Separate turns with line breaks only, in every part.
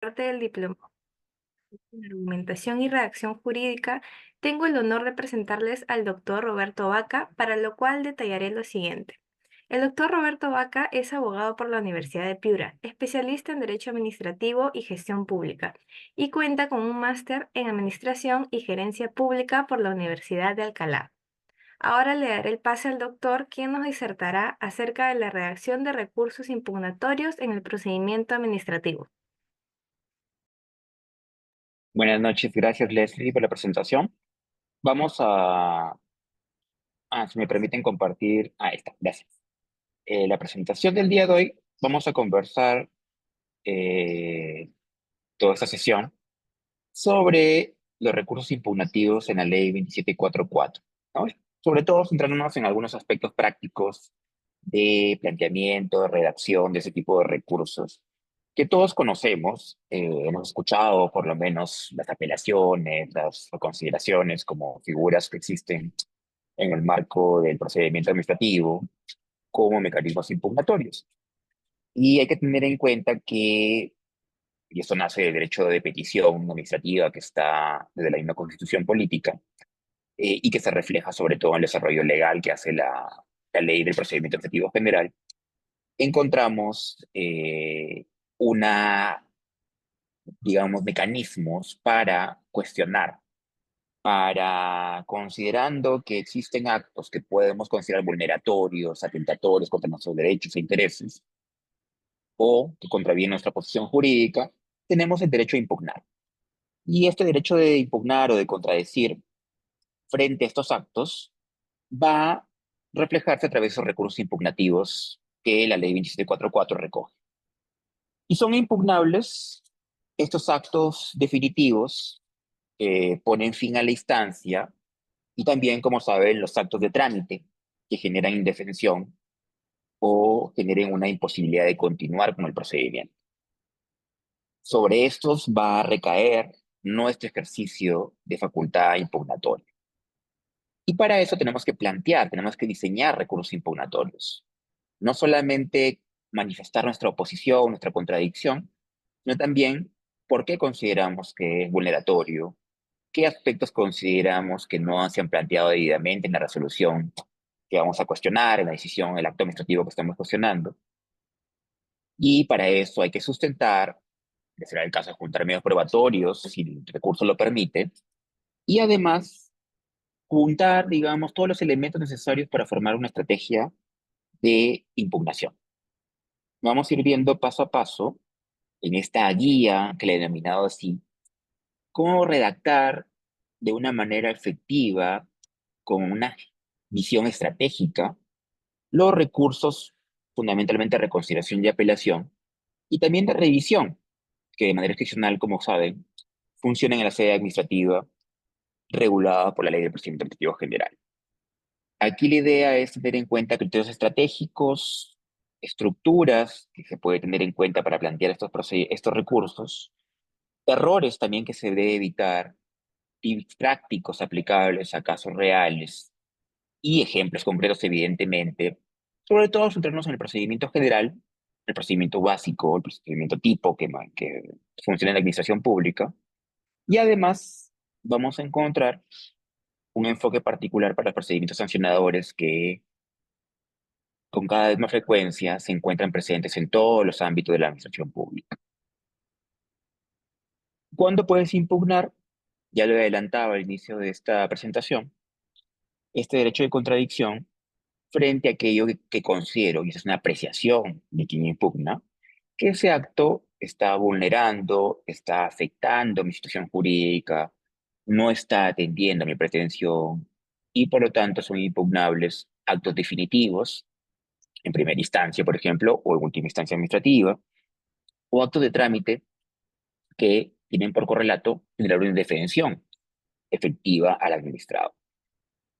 Parte del diploma en Argumentación y Redacción Jurídica, tengo el honor de presentarles al doctor Roberto Vaca, para lo cual detallaré lo siguiente. El doctor Roberto Vaca es abogado por la Universidad de Piura, especialista en Derecho Administrativo y Gestión Pública, y cuenta con un máster en Administración y Gerencia Pública por la Universidad de Alcalá. Ahora le daré el pase al doctor, quien nos disertará acerca de la redacción de recursos impugnatorios en el procedimiento administrativo.
Buenas noches, gracias Leslie por la presentación. Vamos si me permiten compartir, ahí está, gracias. La presentación del día de hoy, vamos a conversar eh, toda esta sesión sobre los recursos impugnativos en la ley 2744, ¿no? Sobre todo centrándonos en algunos aspectos prácticos de planteamiento, redacción de ese tipo de recursos que todos conocemos, hemos escuchado por lo menos las apelaciones, las consideraciones como figuras que existen en el marco del procedimiento administrativo como mecanismos impugnatorios. Y hay que tener en cuenta que, y esto nace del derecho de petición administrativa que está desde la misma constitución política, y que se refleja sobre todo en el desarrollo legal que hace la ley del procedimiento administrativo general, encontramos una, digamos, mecanismos para cuestionar, para considerando que existen actos que podemos considerar vulneratorios, atentatorios contra nuestros derechos e intereses, o que contravienen nuestra posición jurídica, tenemos el derecho a impugnar. Y este derecho de impugnar o de contradecir frente a estos actos va a reflejarse a través de esos recursos impugnativos que la ley 2744 recoge. Y son impugnables estos actos definitivos que ponen fin a la instancia y también, como saben, los actos de trámite que generan indefensión o generen una imposibilidad de continuar con el procedimiento. Sobre estos va a recaer nuestro ejercicio de facultad impugnatoria. Y para eso tenemos que plantear, tenemos que diseñar recursos impugnatorios. No solamente manifestar nuestra oposición, nuestra contradicción, sino también por qué consideramos que es vulneratorio, qué aspectos consideramos que no se han planteado debidamente en la resolución que vamos a cuestionar, en la decisión, en el acto administrativo que estamos cuestionando. Y para eso hay que sustentar, que será el caso de juntar medios probatorios, si el recurso lo permite, y además juntar, digamos, todos los elementos necesarios para formar una estrategia de impugnación. Vamos a ir viendo paso a paso en esta guía que le he denominado así, cómo redactar de una manera efectiva, con una visión estratégica, los recursos fundamentalmente de reconsideración y apelación, y también de revisión, que de manera excepcional, como saben, funcionan en la sede administrativa regulada por la Ley del Procedimiento Administrativo General. Aquí la idea es tener en cuenta criterios estratégicos, estructuras que se puede tener en cuenta para plantear estos recursos, errores también que se debe evitar, tips prácticos aplicables a casos reales y ejemplos concretos, evidentemente, sobre todo centrarnos en el procedimiento general, el procedimiento básico, el procedimiento tipo que funciona en la administración pública, y además vamos a encontrar un enfoque particular para los procedimientos sancionadores que con cada vez más frecuencia se encuentran presentes en todos los ámbitos de la administración pública. ¿Cuándo puedes impugnar? Ya lo adelantaba al inicio de esta presentación, este derecho de contradicción frente a aquello que considero, y esa es una apreciación de quien impugna, que ese acto está vulnerando, está afectando mi situación jurídica, no está atendiendo a mi pretensión y por lo tanto son impugnables actos definitivos, en primera instancia, por ejemplo, o en última instancia administrativa, o actos de trámite que tienen por correlato generar una indefensión efectiva al administrado,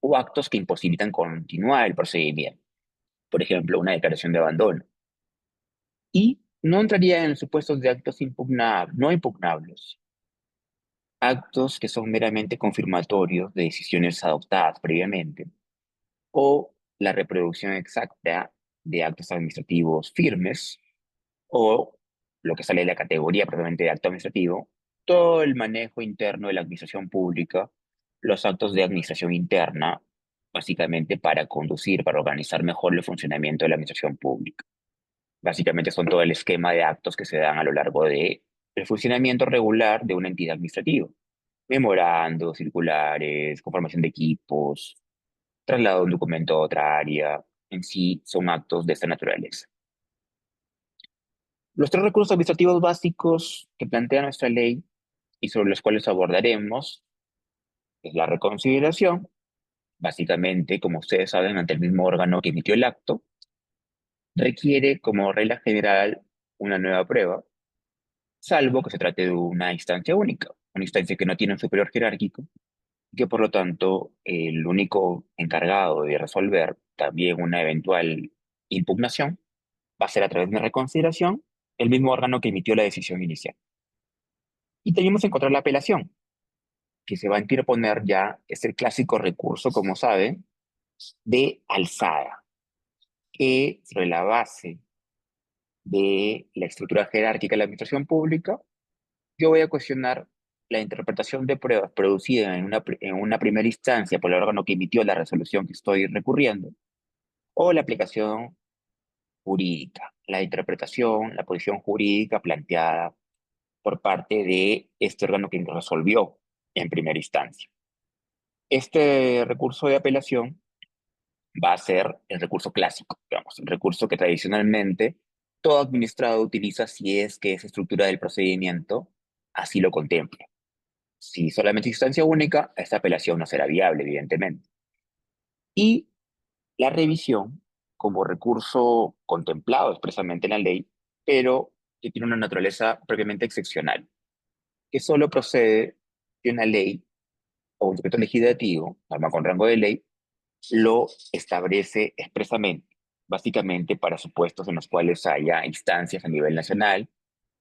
o actos que imposibilitan continuar el procedimiento, por ejemplo, una declaración de abandono. Y no entraría en supuestos de actos no impugnables, actos que son meramente confirmatorios de decisiones adoptadas previamente, o la reproducción exacta de actos administrativos firmes, o lo que sale de la categoría propiamente de acto administrativo, todo el manejo interno de la administración pública, los actos de administración interna, básicamente para conducir, para organizar mejor el funcionamiento de la administración pública. Básicamente son todo el esquema de actos que se dan a lo largo de el funcionamiento regular de una entidad administrativa. Memorandos, circulares, conformación de equipos, traslado de un documento a otra área, en sí son actos de esta naturaleza. Los tres recursos administrativos básicos que plantea nuestra ley y sobre los cuales abordaremos es la reconsideración, básicamente, como ustedes saben, ante el mismo órgano que emitió el acto, requiere como regla general una nueva prueba, salvo que se trate de una instancia única, una instancia que no tiene un superior jerárquico, y que por lo tanto el único encargado de resolver también una eventual impugnación va a ser a través de una reconsideración el mismo órgano que emitió la decisión inicial. Y tenemos que encontrar la apelación, que se va a interponer ya, es el clásico recurso, como saben, de alzada, que sobre la base de la estructura jerárquica de la administración pública, yo voy a cuestionar la interpretación de pruebas producida en una primera instancia por el órgano que emitió la resolución que estoy recurriendo, o la aplicación jurídica, la interpretación, la posición jurídica planteada por parte de este órgano que resolvió en primera instancia. Este recurso de apelación va a ser el recurso clásico, digamos, el recurso que tradicionalmente todo administrado utiliza si es que esa estructura del procedimiento así lo contempla. Si solamente es instancia única, esta apelación no será viable, evidentemente. Y la revisión, como recurso contemplado expresamente en la ley, pero que tiene una naturaleza propiamente excepcional, que solo procede de una ley o un decreto legislativo, norma con rango de ley, lo establece expresamente, básicamente para supuestos en los cuales haya instancias a nivel nacional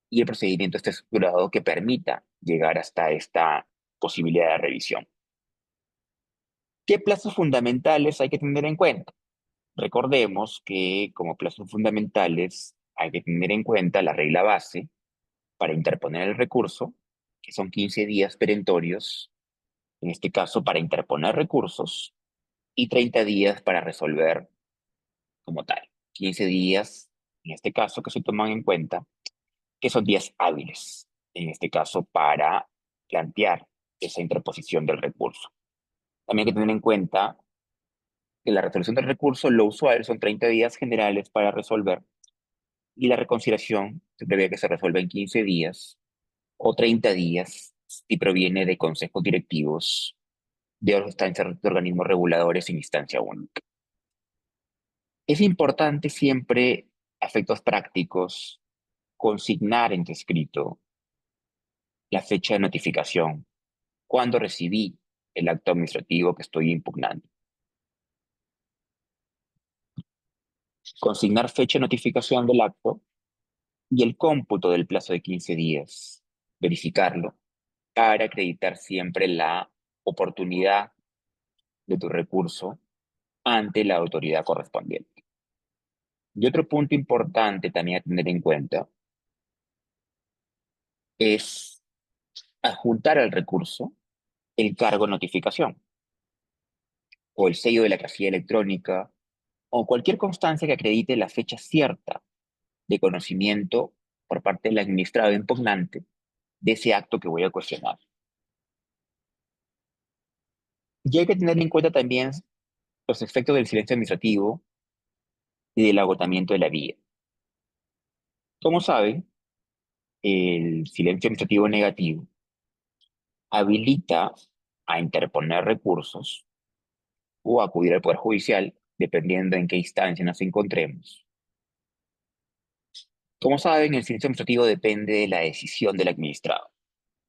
y el procedimiento esté estructurado que permita llegar hasta esta posibilidad de revisión. ¿Qué plazos fundamentales hay que tener en cuenta? Recordemos que como plazos fundamentales hay que tener en cuenta la regla base para interponer el recurso, que son 15 días perentorios, en este caso para interponer recursos, y 30 días para resolver como tal. 15 días, en este caso, que se toman en cuenta, que son días hábiles, en este caso, para plantear esa interposición del recurso. También hay que tener en cuenta que la resolución del recurso, lo usual, son 30 días generales para resolver, y la reconciliación se prevé que se resuelva en 15 días o 30 días si proviene de consejos directivos de instancias de organismos reguladores en instancia única. Es importante siempre, a efectos prácticos, consignar en escrito la fecha de notificación, cuando recibí el acto administrativo que estoy impugnando. Consignar fecha de notificación del acto y el cómputo del plazo de 15 días. Verificarlo para acreditar siempre la oportunidad de tu recurso ante la autoridad correspondiente. Y otro punto importante también a tener en cuenta es adjuntar al recurso el cargo de notificación o el sello de la casilla electrónica o cualquier constancia que acredite la fecha cierta de conocimiento por parte del administrado impugnante de ese acto que voy a cuestionar. Y hay que tener en cuenta también los efectos del silencio administrativo y del agotamiento de la vía. Como saben, el silencio administrativo negativo habilita a interponer recursos o acudir al Poder Judicial, dependiendo en qué instancia nos encontremos. Como saben, el silencio administrativo depende de la decisión del administrado.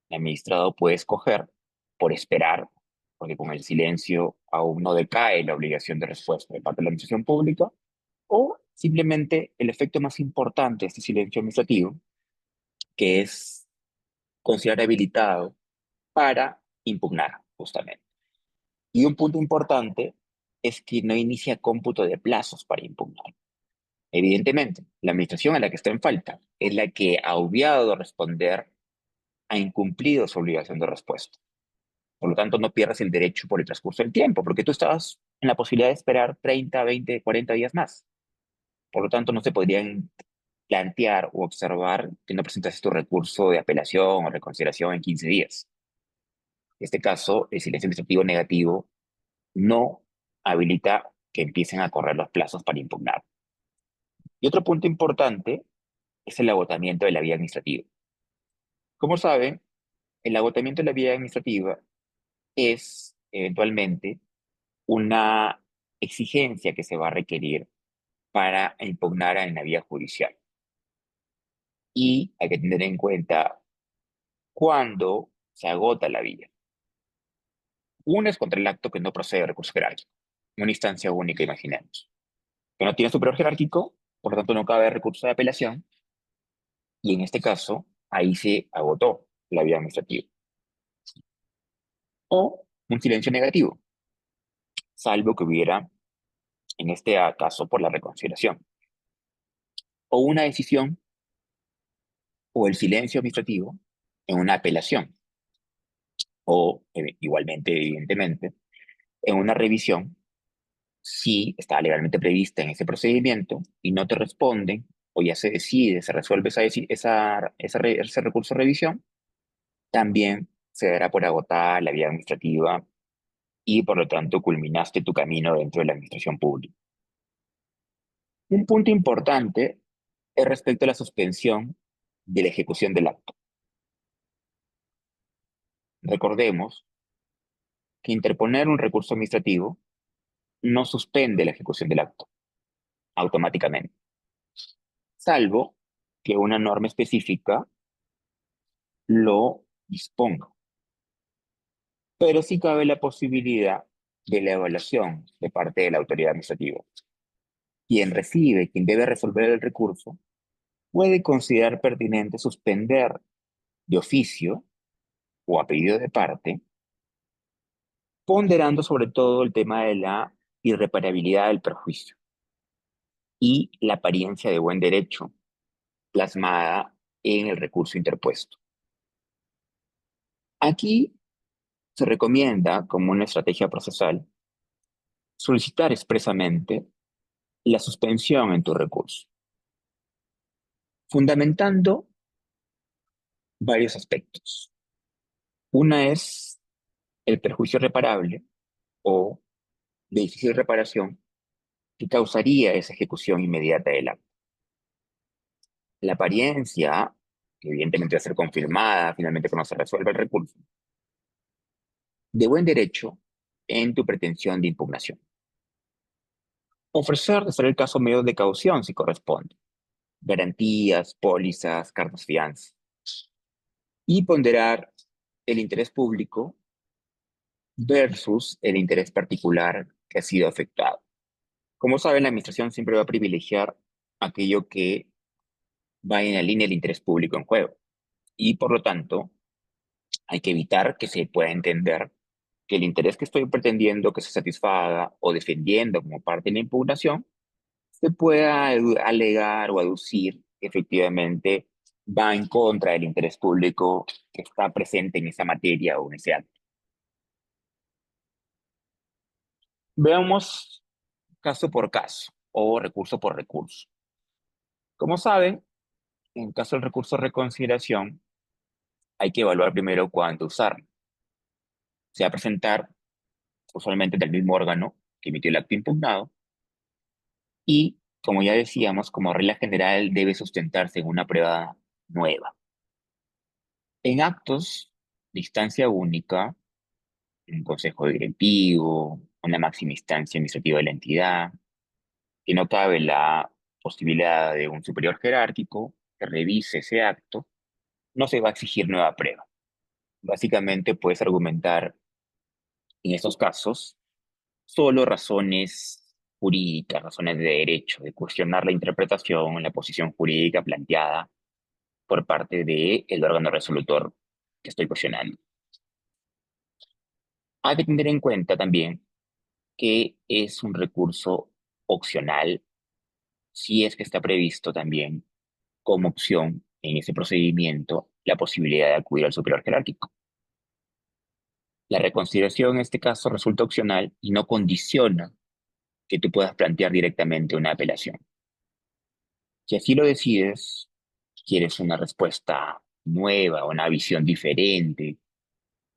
El administrado puede escoger por esperar, porque con el silencio aún no decae la obligación de respuesta de parte de la administración pública, o simplemente el efecto más importante de este silencio administrativo, que es considerar habilitado para impugnar, justamente. Y un punto importante es que no inicia cómputo de plazos para impugnar. Evidentemente, la administración a la que está en falta es la que ha obviado de responder, ha incumplido su obligación de respuesta. Por lo tanto, no pierdas el derecho por el transcurso del tiempo, porque tú estabas en la posibilidad de esperar 30, 20, 40 días más. Por lo tanto, no se podrían plantear o observar que no presentaste tu recurso de apelación o reconsideración en 15 días. En este caso, el silencio administrativo negativo no habilita que empiecen a correr los plazos para impugnar. Y otro punto importante es el agotamiento de la vía administrativa. Como saben, el agotamiento de la vía administrativa es eventualmente una exigencia que se va a requerir para impugnar en la vía judicial. Y hay que tener en cuenta cuándo se agota la vía. Uno es contra el acto que no procede de recurso jerárquico, una instancia única, imaginemos, que no tiene superior jerárquico, por lo tanto no cabe recurso de apelación, y en este caso, ahí se agotó la vía administrativa. O un silencio negativo, salvo que hubiera, en este caso, por la reconsideración. O una decisión o el silencio administrativo en una apelación. O, igualmente, evidentemente, en una revisión, si está legalmente prevista en ese procedimiento y no te responden, o ya se decide, se resuelve ese recurso de revisión, también se dará por agotada la vía administrativa y por lo tanto culminaste tu camino dentro de la administración pública. Un punto importante es respecto a la suspensión de la ejecución del acto. Recordemos que interponer un recurso administrativo no suspende la ejecución del acto automáticamente, salvo que una norma específica lo disponga. Pero sí cabe la posibilidad de la evaluación de parte de la autoridad administrativa. Quien debe resolver el recurso, puede considerar pertinente suspender de oficio o a pedido de parte, ponderando sobre todo el tema de la irreparabilidad del perjuicio y la apariencia de buen derecho plasmada en el recurso interpuesto. Aquí se recomienda, como una estrategia procesal, solicitar expresamente la suspensión en tu recurso, fundamentando varios aspectos. Una es el perjuicio reparable o de difícil reparación que causaría esa ejecución inmediata del acto. La apariencia, que evidentemente va a ser confirmada finalmente cuando se resuelva el recurso, de buen derecho en tu pretensión de impugnación. Ofrecer, de ser el caso, medios de caución si corresponde, garantías, pólizas, cartas fianza, y ponderar el interés público versus el interés particular que ha sido afectado. Como saben, la administración siempre va a privilegiar aquello que va en la línea del interés público en juego, y por lo tanto hay que evitar que se pueda entender que el interés que estoy pretendiendo que se satisfaga o defendiendo como parte de la impugnación se pueda alegar o aducir que efectivamente va en contra del interés público que está presente en esa materia o en ese acto. Veamos caso por caso o recurso por recurso. Como saben, en caso del recurso de reconsideración, hay que evaluar primero cuándo usarlo. Se va a presentar usualmente del mismo órgano que emitió el acto impugnado y, como ya decíamos, como regla general debe sustentarse en una prueba nueva. En actos de instancia única, un consejo directivo, una máxima instancia administrativa de la entidad, que no cabe la posibilidad de un superior jerárquico que revise ese acto, no se va a exigir nueva prueba. Básicamente puedes argumentar en estos casos solo razones jurídicas, razones de derecho, de cuestionar la interpretación, la posición jurídica planteada por parte del órgano resolutor que estoy cuestionando. Hay que tener en cuenta también que es un recurso opcional si es que está previsto también como opción en ese procedimiento la posibilidad de acudir al superior jerárquico. La reconsideración en este caso resulta opcional y no condiciona que tú puedas plantear directamente una apelación. Si así lo decides, quieres una respuesta nueva, una visión diferente,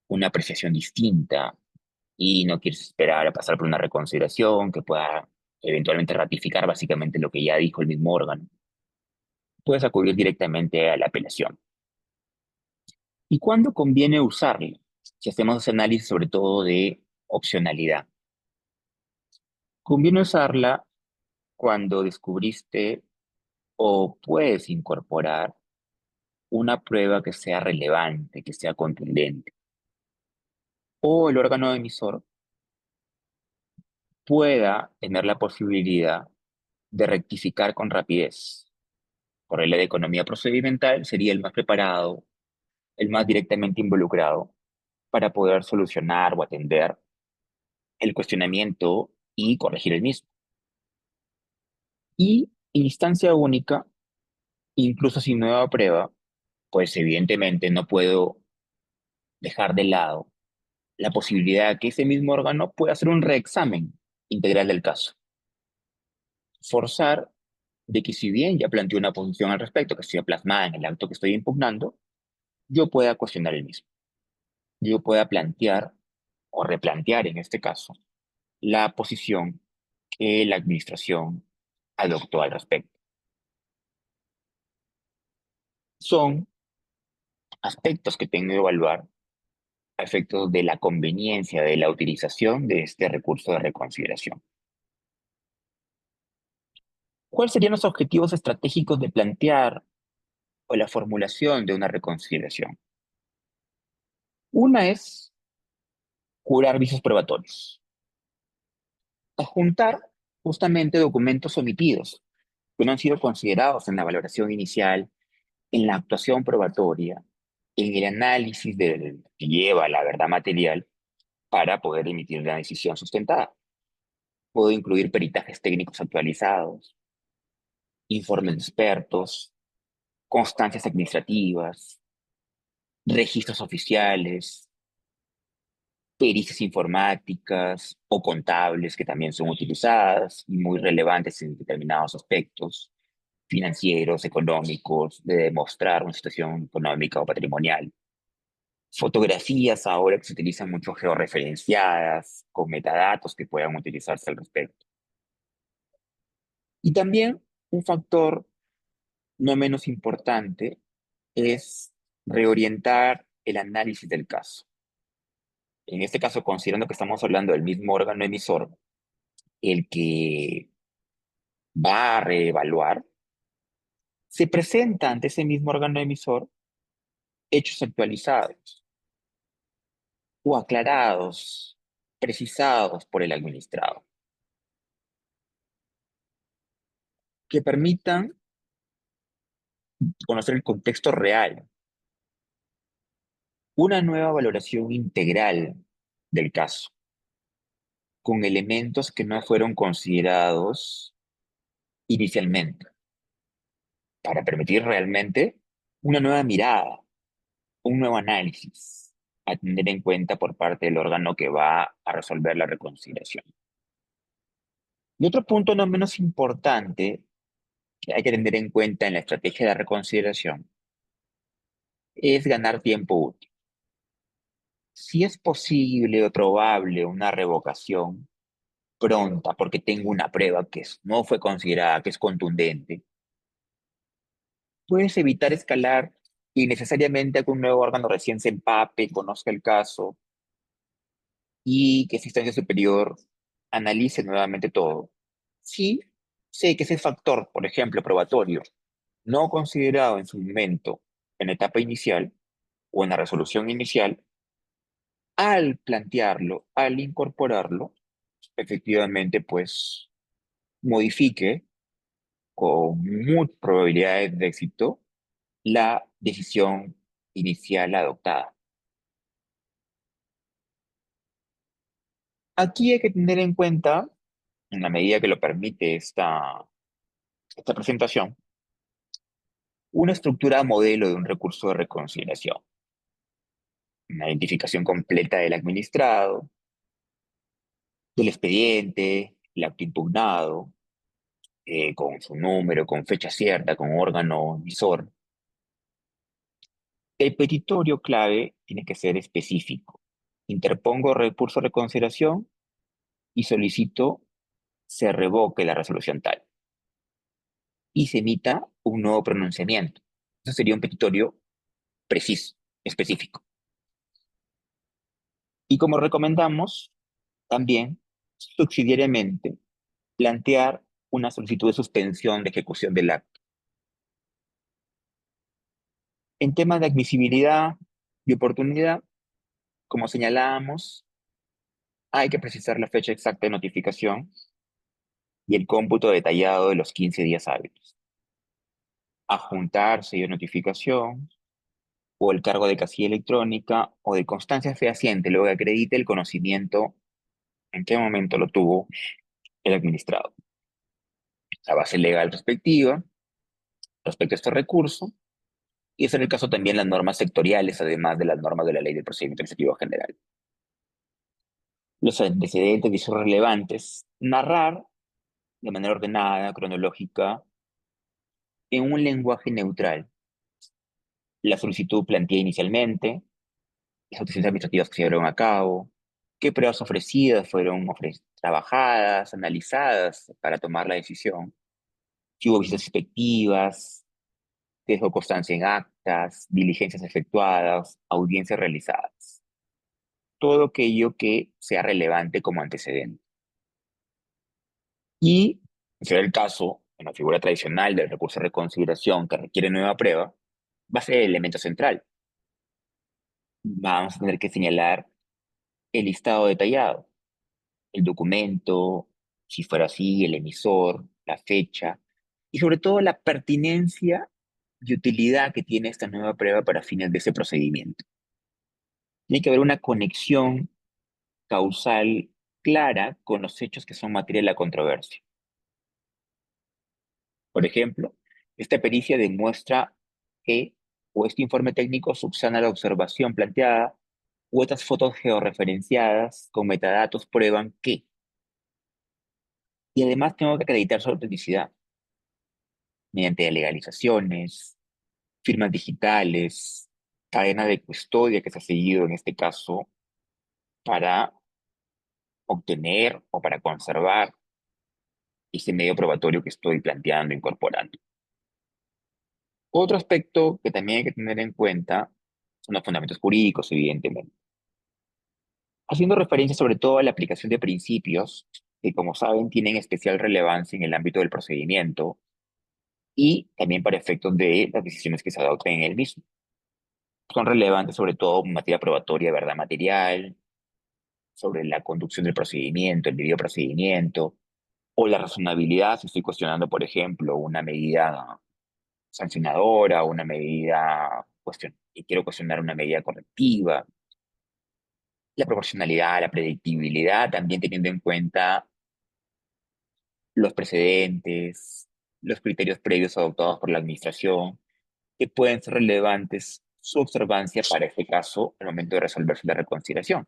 una apreciación distinta, y no quieres esperar a pasar por una reconsideración que pueda eventualmente ratificar básicamente lo que ya dijo el mismo órgano, puedes acudir directamente a la apelación. ¿Y cuándo conviene usarla? Si hacemos ese análisis sobre todo de opcionalidad. Conviene usarla cuando descubriste o puedes incorporar una prueba que sea relevante, que sea contundente, o el órgano emisor pueda tener la posibilidad de rectificar con rapidez. Por regla de economía procedimental, sería el más preparado, el más directamente involucrado para poder solucionar o atender el cuestionamiento y corregir el mismo. Y en instancia única, incluso sin nueva prueba, pues evidentemente no puedo dejar de lado la posibilidad de que ese mismo órgano pueda hacer un reexamen integral del caso. Forzar de que si bien ya planteé una posición al respecto, que estoy plasmada en el acto que estoy impugnando, yo pueda cuestionar el mismo. Yo pueda plantear o replantear en este caso la posición que la administración adoptó al respecto. Son aspectos que tengo que evaluar a efectos de la conveniencia de la utilización de este recurso de reconsideración. ¿Cuáles serían los objetivos estratégicos de plantear o la formulación de una reconsideración? Una es curar vicios probatorios, adjuntar justamente documentos omitidos que no han sido considerados en la valoración inicial, en la actuación probatoria, en el análisis que lleva la verdad material para poder emitir una decisión sustentada. Puedo incluir peritajes técnicos actualizados, informes de expertos, constancias administrativas, registros oficiales, pericias informáticas o contables que también son utilizadas y muy relevantes en determinados aspectos financieros, económicos, de demostrar una situación económica o patrimonial. Fotografías ahora que se utilizan mucho georreferenciadas, con metadatos que puedan utilizarse al respecto. Y también un factor no menos importante es reorientar el análisis del caso. En este caso, considerando que estamos hablando del mismo órgano emisor, el que va a reevaluar, se presenta ante ese mismo órgano emisor hechos actualizados o aclarados, precisados por el administrado, que permitan conocer el contexto real, una nueva valoración integral del caso, con elementos que no fueron considerados inicialmente, para permitir realmente una nueva mirada, un nuevo análisis a tener en cuenta por parte del órgano que va a resolver la reconciliación. Y otro punto no menos importante que hay que tener en cuenta en la estrategia de reconsideración es ganar tiempo útil. Si es posible o probable una revocación pronta porque tengo una prueba que no fue considerada, que es contundente, puedes evitar escalar innecesariamente a que un nuevo órgano recién se empape, conozca el caso y que esa instancia superior analice nuevamente todo. Sí, sé que ese factor, por ejemplo, probatorio, no considerado en su momento en la etapa inicial o en la resolución inicial, al plantearlo, al incorporarlo, efectivamente, pues modifique con muchas probabilidades de éxito la decisión inicial adoptada. Aquí hay que tener en cuenta, en la medida que lo permite esta esta presentación una estructura modelo de un recurso de reconsideración, una identificación completa del administrado, del expediente, el acto impugnado, con su número, con fecha cierta, con órgano emisor. El petitorio clave tiene que ser específico. Interpongo recurso de reconsideración y solicito se revoque la resolución tal y se emita un nuevo pronunciamiento. Eso sería un petitorio preciso, específico. Y como recomendamos, también subsidiariamente plantear una solicitud de suspensión de ejecución del acto. En temas de admisibilidad y oportunidad, como señalábamos, hay que precisar la fecha exacta de notificación y el cómputo detallado de los 15 días hábiles. Adjuntar sello de notificación o el cargo de casilla electrónica o de constancia fehaciente luego que acredite el conocimiento en qué momento lo tuvo el administrado. La base legal respectiva respecto a este recurso y es en el caso también las normas sectoriales, además de las normas de la Ley de Procedimiento Administrativo General. Los antecedentes y sus relevantes, narrar de manera ordenada, cronológica, en un lenguaje neutral. La solicitud plantea inicialmente, las audiciones administrativas que se llevaron a cabo, qué pruebas ofrecidas fueron trabajadas, analizadas para tomar la decisión, si hubo visitas inspectivas, si dejó constancia en actas, diligencias efectuadas, audiencias realizadas. Todo aquello que sea relevante como antecedente. Y, si será el caso, en la figura tradicional del recurso de reconsideración que requiere nueva prueba, va a ser el elemento central. Vamos a tener que señalar el listado detallado, el documento, si fuera así, el emisor, la fecha, y sobre todo la pertinencia y utilidad que tiene esta nueva prueba para fines de ese procedimiento. Tiene que haber una conexión causal clara con los hechos que son materia de la controversia. Por ejemplo, esta pericia demuestra que o este informe técnico subsana la observación planteada o estas fotos georreferenciadas con metadatos prueban que. Y además tengo que acreditar su autenticidad mediante legalizaciones, firmas digitales, cadena de custodia que se ha seguido en este caso para obtener o para conservar este medio probatorio que estoy planteando, incorporando. Otro aspecto que también hay que tener en cuenta son los fundamentos jurídicos, evidentemente. Haciendo referencia sobre todo a la aplicación de principios que, como saben, tienen especial relevancia en el ámbito del procedimiento y también para efectos de las decisiones que se adopten en el mismo. Son relevantes sobre todo en materia probatoria, verdad material, sobre la conducción del procedimiento, el debido procedimiento, o la razonabilidad, si estoy cuestionando, por ejemplo, una medida sancionadora, una medida, y quiero cuestionar una medida correctiva, la proporcionalidad, la predictibilidad, también teniendo en cuenta los precedentes, los criterios previos adoptados por la administración, que pueden ser relevantes su observancia para este caso al momento de resolverse la reconsideración,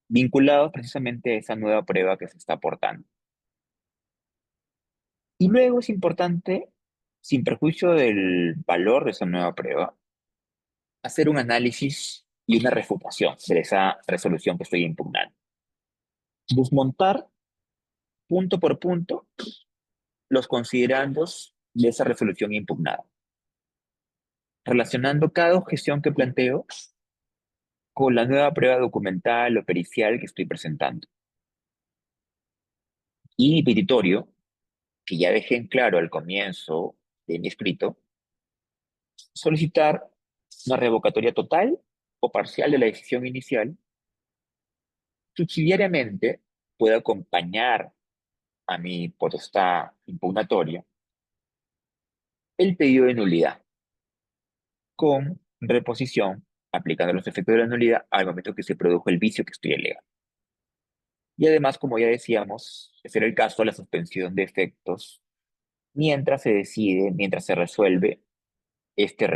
vinculados precisamente a esa nueva prueba que se está aportando. Y luego es importante, sin perjuicio del valor de esa nueva prueba, hacer un análisis y una refutación de esa resolución que estoy impugnando. Desmontar punto por punto los considerandos de esa resolución impugnada, relacionando cada objeción que planteo con la nueva prueba documental o pericial que estoy presentando. Y mi petitorio, que ya dejé en claro al comienzo de mi escrito, solicitar una revocatoria total o parcial de la decisión inicial. Subsidiariamente, puede acompañar a mi potestad impugnatoria el pedido de nulidad con reposición, aplicando los efectos de la nulidad al momento que se produjo el vicio que estoy alegando. Y además, como ya decíamos, de ser el caso, la suspensión de efectos mientras se decide, mientras se resuelve este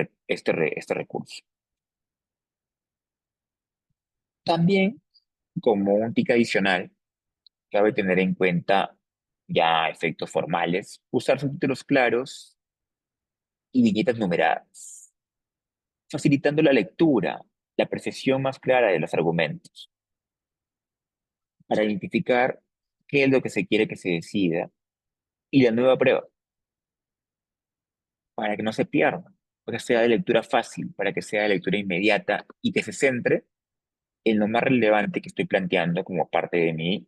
recurso. También, como un tic adicional, cabe tener en cuenta ya efectos formales, usar subtítulos claros y viñetas numeradas, facilitando la lectura, la percepción más clara de los argumentos, para identificar qué es lo que se quiere que se decida y la nueva prueba, para que no se pierda, para que sea de lectura fácil, para que sea de lectura inmediata y que se centre en lo más relevante que estoy planteando como parte de mi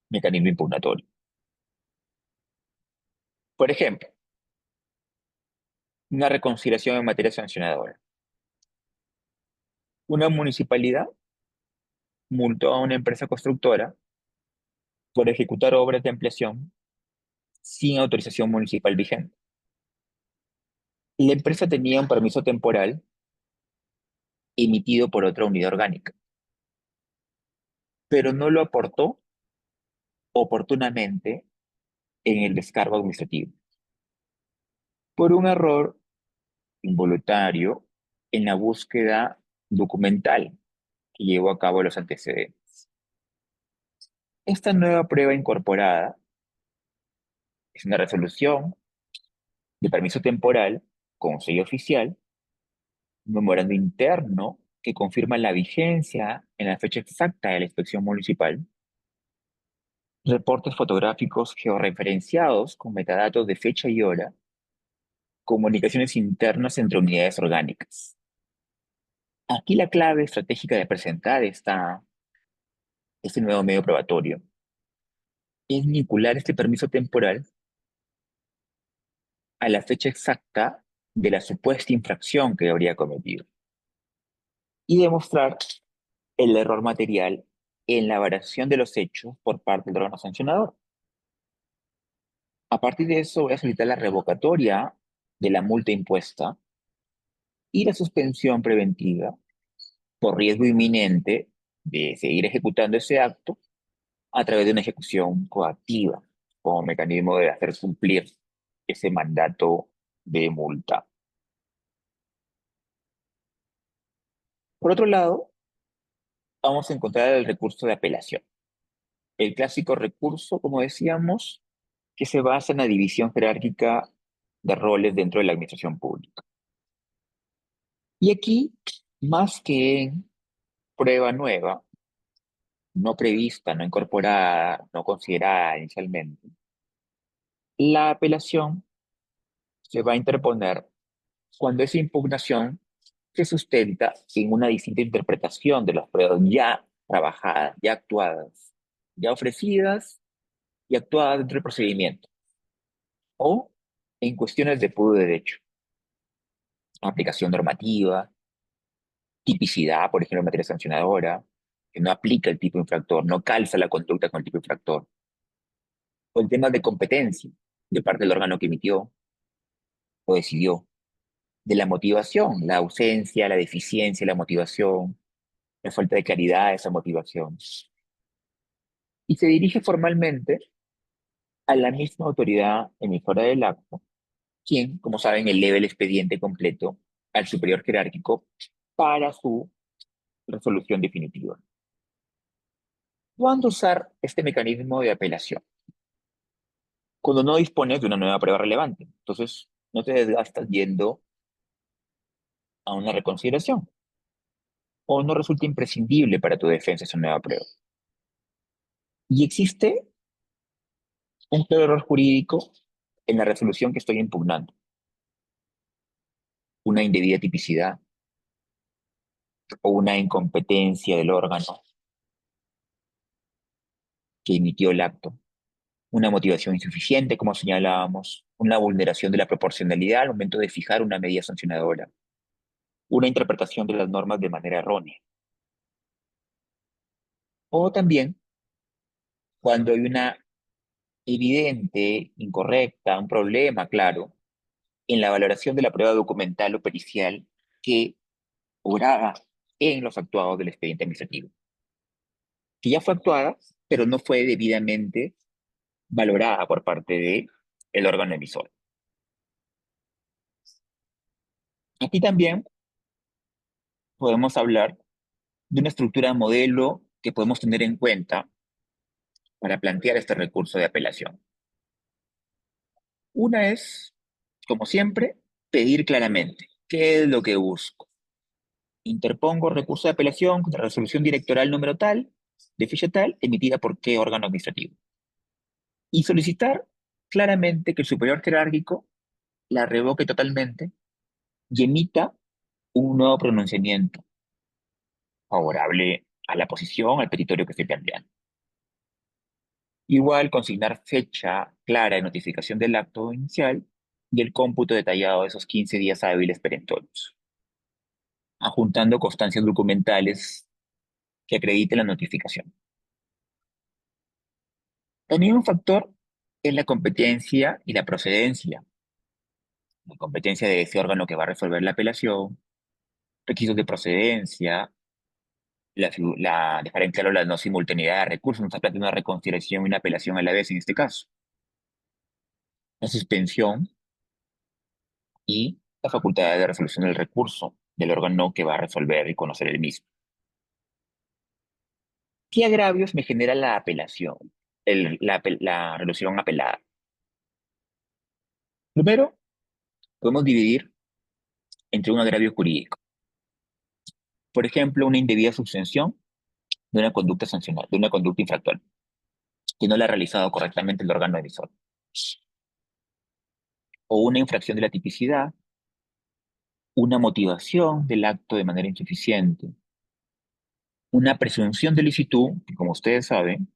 mecanismo impugnatorio. Por ejemplo, una reconsideración en materia sancionadora. Una municipalidad multó a una empresa constructora por ejecutar obras de ampliación sin autorización municipal vigente. La empresa tenía un permiso temporal emitido por otra unidad orgánica, pero no lo aportó oportunamente en el descargo administrativo por un error involuntario en la búsqueda documental que llevó a cabo los antecedentes. Esta nueva prueba incorporada es una resolución de permiso temporal con sello oficial, un memorando interno que confirma la vigencia en la fecha exacta de la inspección municipal, reportes fotográficos georreferenciados con metadatos de fecha y hora, comunicaciones internas entre unidades orgánicas. Aquí la clave estratégica de presentar este nuevo medio probatorio es vincular este permiso temporal a la fecha exacta de la supuesta infracción que habría cometido y demostrar el error material en la variación de los hechos por parte del órgano sancionador. A partir de eso voy a solicitar la revocatoria de la multa impuesta y la suspensión preventiva por riesgo inminente de seguir ejecutando ese acto a través de una ejecución coactiva como mecanismo de hacer cumplir ese mandato de multa. Por otro lado, vamos a encontrar el recurso de apelación. El clásico recurso, como decíamos, que se basa en la división jerárquica de roles dentro de la administración pública. Y aquí, más que en prueba nueva, no prevista, no incorporada, no considerada inicialmente, la apelación se va a interponer cuando esa impugnación se sustenta en una distinta interpretación de las pruebas ya trabajadas, ya actuadas, ya ofrecidas y actuadas dentro del procedimiento, o en cuestiones de puro derecho, aplicación normativa, tipicidad, por ejemplo, en materia sancionadora, que no aplica el tipo infractor, no calza la conducta con el tipo infractor, o el tema de competencia de parte del órgano que emitió o decidió, de la motivación, la ausencia, la deficiencia, la motivación, la falta de claridad de esa motivación. Y se dirige formalmente a la misma autoridad emisora del acto, quien, como saben, eleva el expediente completo al superior jerárquico para su resolución definitiva. ¿Cuándo usar este mecanismo de apelación? Cuando no dispones de una nueva prueba relevante. Entonces, no te desgastas yendo a una reconsideración o no resulta imprescindible para tu defensa esa nueva prueba. Y existe un claro error jurídico en la resolución que estoy impugnando. Una indebida tipicidad o una incompetencia del órgano que emitió el acto. Una motivación insuficiente, como señalábamos. Una vulneración de la proporcionalidad al momento de fijar una medida sancionadora. Una interpretación de las normas de manera errónea. O también cuando hay una evidente, incorrecta, un problema, claro, en la valoración de la prueba documental o pericial que obraba en los actuados del expediente administrativo, que ya fue actuada, pero no fue debidamente valorada por parte de el órgano emisor. Aquí también podemos hablar de una estructura modelo que podemos tener en cuenta para plantear este recurso de apelación. Una es, como siempre, pedir claramente qué es lo que busco. Interpongo recurso de apelación contra resolución directoral número tal, de ficha tal, emitida por qué órgano administrativo. Y solicitar claramente que el superior jerárquico la revoque totalmente y emita un nuevo pronunciamiento favorable a la posición, al petitorio que estoy planteando. Igual, consignar fecha clara de notificación del acto inicial y el cómputo detallado de esos 15 días hábiles perentorios, adjuntando constancias documentales que acrediten la notificación. También un factor es la competencia y la procedencia. La competencia de ese órgano que va a resolver la apelación, requisitos de procedencia, dejar en claro la no simultaneidad de recursos, no está planteando una reconsideración y una apelación a la vez en este caso. La suspensión y la facultad de resolución del recurso del órgano que va a resolver y conocer el mismo. ¿Qué agravios me genera la apelación, la resolución apelada? Primero, podemos dividir entre un agravio jurídico. Por ejemplo, una indebida suspensión de una conducta sancionada, de una conducta infractual, que no la ha realizado correctamente el órgano emisor. O una infracción de la tipicidad, una motivación del acto de manera insuficiente, una presunción de licitud, que como ustedes saben,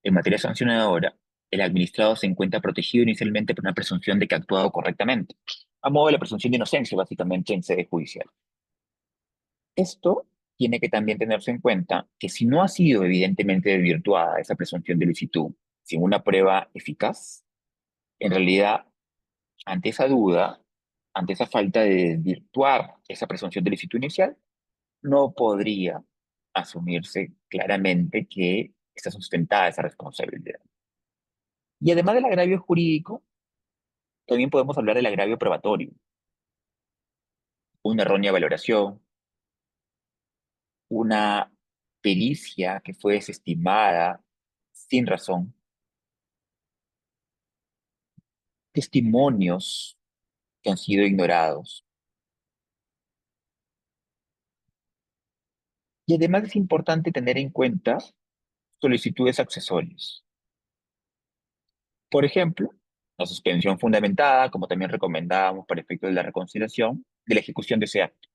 en materia sancionadora, el administrado se encuentra protegido inicialmente por una presunción de que ha actuado correctamente, a modo de la presunción de inocencia, básicamente, en sede judicial. Esto tiene que también tenerse en cuenta que si no ha sido evidentemente desvirtuada esa presunción de licitud sin una prueba eficaz, en realidad, ante esa duda, ante esa falta de desvirtuar esa presunción de licitud inicial, no podría asumirse claramente que está sustentada esa responsabilidad. Y además del agravio jurídico, también podemos hablar del agravio probatorio, una errónea valoración, una pericia que fue desestimada sin razón, testimonios que han sido ignorados. Y además es importante tener en cuenta solicitudes accesorias. Por ejemplo, la suspensión fundamentada, como también recomendábamos para efectos de la reconciliación, de la ejecución de ese acto.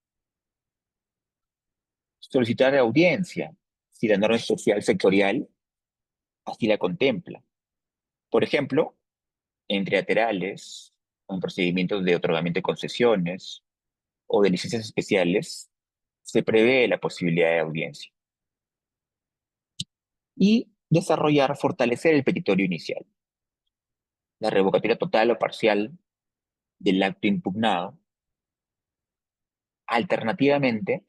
Solicitar audiencia, si la norma especial sectorial así la contempla. Por ejemplo, entre aterales, en procedimientos de otorgamiento de concesiones o de licencias especiales, se prevé la posibilidad de audiencia. Y desarrollar, fortalecer el petitorio inicial. La revocatoria total o parcial del acto impugnado. Alternativamente,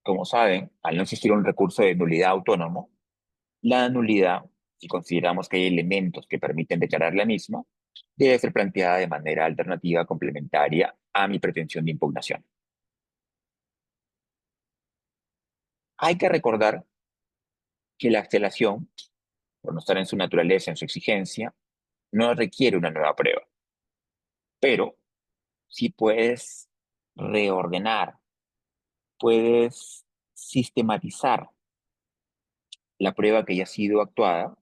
como saben, al no existir un recurso de nulidad autónomo, la nulidad, si consideramos que hay elementos que permiten declarar la misma, debe ser planteada de manera alternativa complementaria a mi pretensión de impugnación. Hay que recordar que la acceleración, por no estar en su naturaleza, en su exigencia, no requiere una nueva prueba, pero si puedes reordenar, puedes sistematizar la prueba que ya ha sido actuada,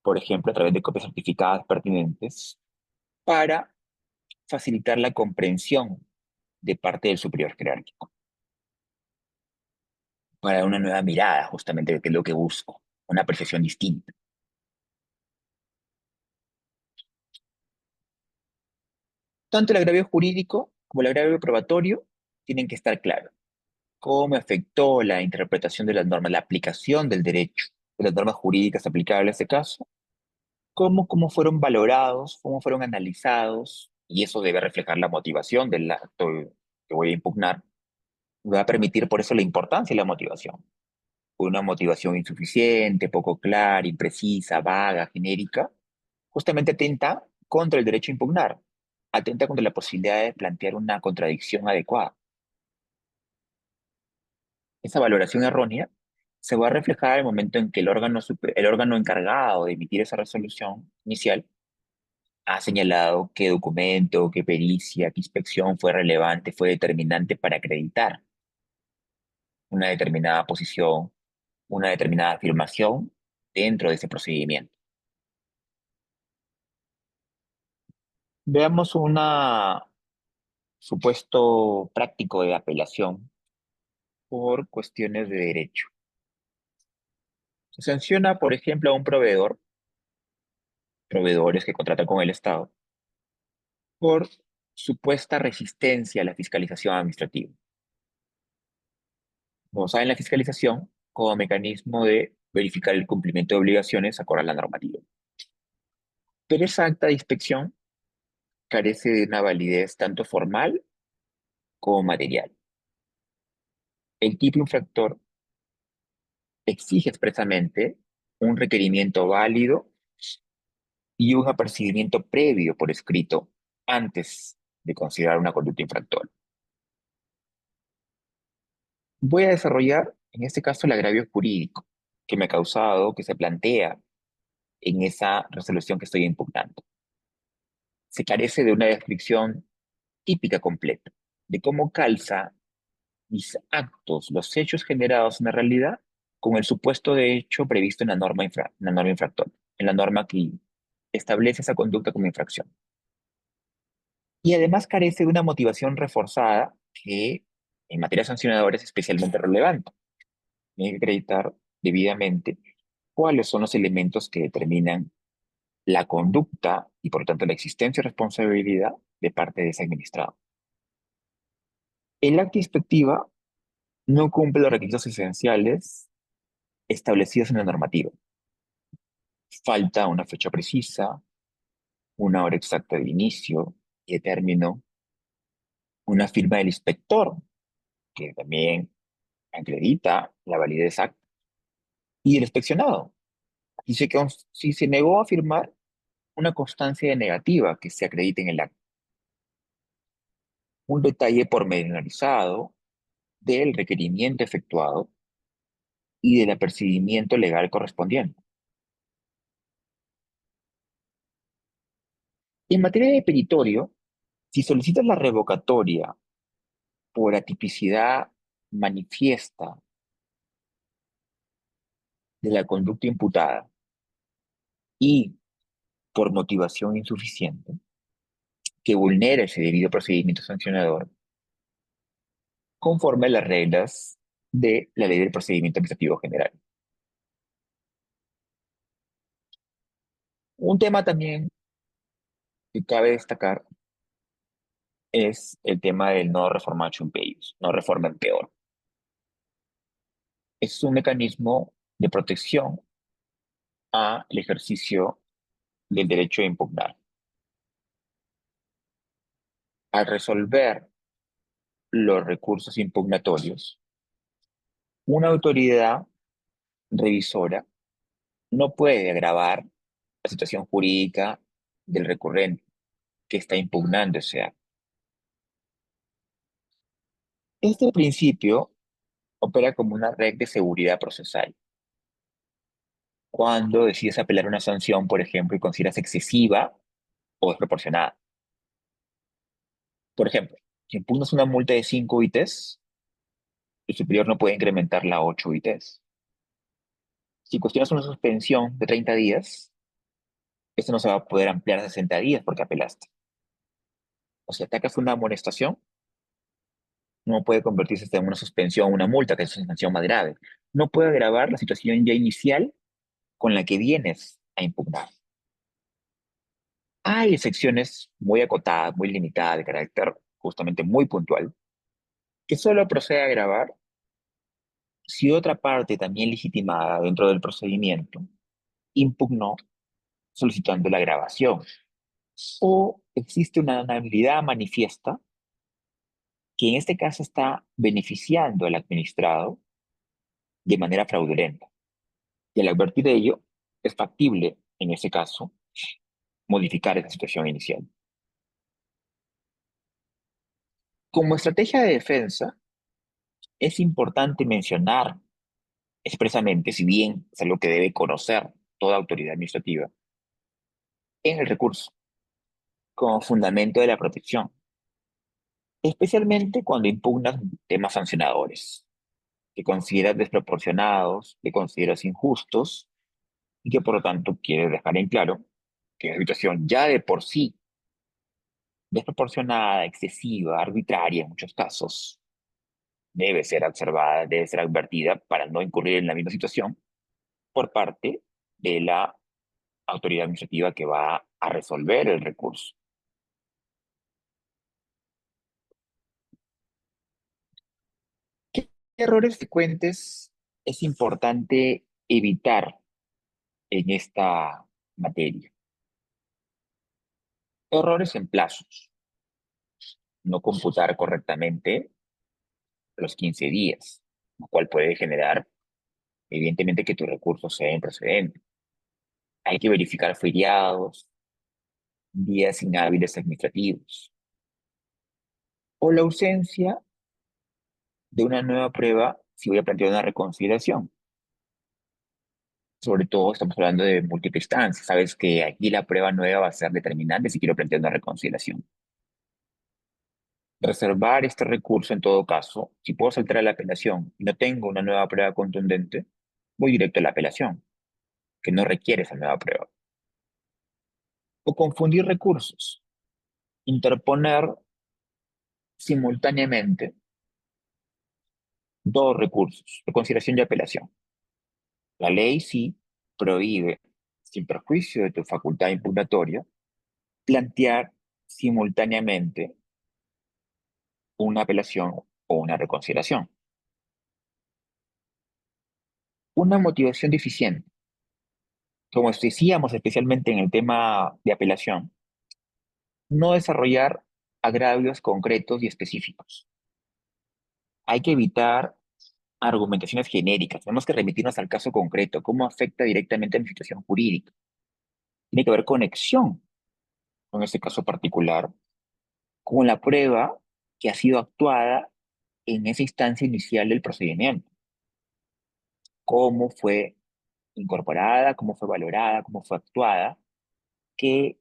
por ejemplo, a través de copias certificadas pertinentes, para facilitar la comprensión de parte del superior jerárquico, para una nueva mirada, justamente, de qué es lo que busco, una apreciación distinta. Tanto el agravio jurídico como el agravio probatorio tienen que estar claros. Cómo afectó la interpretación de las normas, la aplicación del derecho, de las normas jurídicas aplicables a este caso, cómo fueron valorados, cómo fueron analizados, y eso debe reflejar la motivación del acto que voy a impugnar. Me va a permitir por eso la importancia de la motivación. Una motivación insuficiente, poco clara, imprecisa, vaga, genérica, justamente atenta contra el derecho a impugnar, atenta contra la posibilidad de plantear una contradicción adecuada. Esa valoración errónea se va a reflejar el momento en que el órgano encargado de emitir esa resolución inicial ha señalado qué documento, qué pericia, qué inspección fue relevante, fue determinante para acreditar una determinada posición, una determinada afirmación dentro de ese procedimiento. Veamos un supuesto práctico de apelación por cuestiones de derecho. Se sanciona, por ejemplo, a un proveedor, proveedores que contratan con el Estado, por supuesta resistencia a la fiscalización administrativa. Como saben, la fiscalización como mecanismo de verificar el cumplimiento de obligaciones acorde a la normativa. Pero esa acta de inspección carece de una validez tanto formal como material. El tipo infractor exige expresamente un requerimiento válido y un apercibimiento previo por escrito antes de considerar una conducta infractora. Voy a desarrollar, en este caso, el agravio jurídico que me ha causado, que se plantea en esa resolución que estoy impugnando. Se carece de una descripción típica completa de cómo calza mis actos, los hechos generados en la realidad, con el supuesto de hecho previsto en la norma infractora, en la norma que establece esa conducta como infracción. Y además carece de una motivación reforzada que en materia sancionadora es especialmente relevante. Tiene que acreditar debidamente cuáles son los elementos que determinan la conducta y por lo tanto la existencia y responsabilidad de parte de ese administrado. El acta inspectiva no cumple los requisitos esenciales establecidos en la normativa. Falta una fecha precisa, una hora exacta de inicio y de término, una firma del inspector, que también acredita la validez exacta, y el inspeccionado. Si se negó a firmar una constancia de negativa que se acredite en el acta. Un detalle pormenorizado del requerimiento efectuado y del apercibimiento legal correspondiente. En materia de peritorio, si solicitas la revocatoria por atipicidad manifiesta de la conducta imputada y por motivación insuficiente, que vulnera ese debido procedimiento sancionador, conforme a las reglas de la Ley del Procedimiento Administrativo General. Un tema también que cabe destacar es el tema del no reformatio impeius, no reforma en peor. Es un mecanismo de protección al ejercicio del derecho a impugnar. Al resolver los recursos impugnatorios, una autoridad revisora no puede agravar la situación jurídica del recurrente que está impugnando ese acto. Este principio opera como una red de seguridad procesal. Cuando decides apelar una sanción, por ejemplo, y consideras excesiva o desproporcionada. Por ejemplo, si impugnas una multa de 5 ITs, el superior no puede incrementarla a 8 ITs. Si cuestionas una suspensión de 30 días, esto no se va a poder ampliar a 60 días porque apelaste. O si atacas una amonestación, no puede convertirse en una suspensión o una multa, que es una sanción más grave. No puede agravar la situación ya inicial con la que vienes a impugnar. Hay excepciones muy acotadas, muy limitadas, de carácter justamente muy puntual, que solo procede a agravar si otra parte también legitimada dentro del procedimiento impugnó solicitando la grabación o existe una nulidad manifiesta que en este caso está beneficiando al administrado de manera fraudulenta. Y al advertir de ello, es factible, en ese caso, modificar esa situación inicial. Como estrategia de defensa, es importante mencionar expresamente, si bien es algo que debe conocer toda autoridad administrativa, en el recurso como fundamento de la protección, especialmente cuando impugnas temas sancionadores, que consideras desproporcionados, que consideras injustos y que por lo tanto quieres dejar en claro que la situación ya de por sí desproporcionada, excesiva, arbitraria en muchos casos, debe ser observada, debe ser advertida para no incurrir en la misma situación por parte de la autoridad administrativa que va a resolver el recurso. ¿Qué errores frecuentes es importante evitar en esta materia? Errores en plazos, no computar correctamente los 15 días, lo cual puede generar, evidentemente, que tu recurso sea improcedente. Hay que verificar feriados, días inhábiles administrativos o la ausencia de una nueva prueba si voy a plantear una reconsideración. Sobre todo estamos hablando de múltiple instancia. Sabes que aquí la prueba nueva va a ser determinante si quiero plantear una reconsideración. Reservar este recurso en todo caso, si puedo saltar a la apelación y no tengo una nueva prueba contundente, voy directo a la apelación, que no requiere esa nueva prueba. O confundir recursos, interponer simultáneamente dos recursos de consideración y apelación. La ley sí prohíbe, sin perjuicio de tu facultad impugnatoria, plantear simultáneamente una apelación o una reconsideración. Una motivación deficiente, como decíamos especialmente en el tema de apelación, no desarrollar agravios concretos y específicos. Hay que evitar argumentaciones genéricas, tenemos que remitirnos al caso concreto, cómo afecta directamente a mi situación jurídica. Tiene que haber conexión con este caso particular, con la prueba que ha sido actuada en esa instancia inicial del procedimiento. Cómo fue incorporada, cómo fue valorada, cómo fue actuada, qué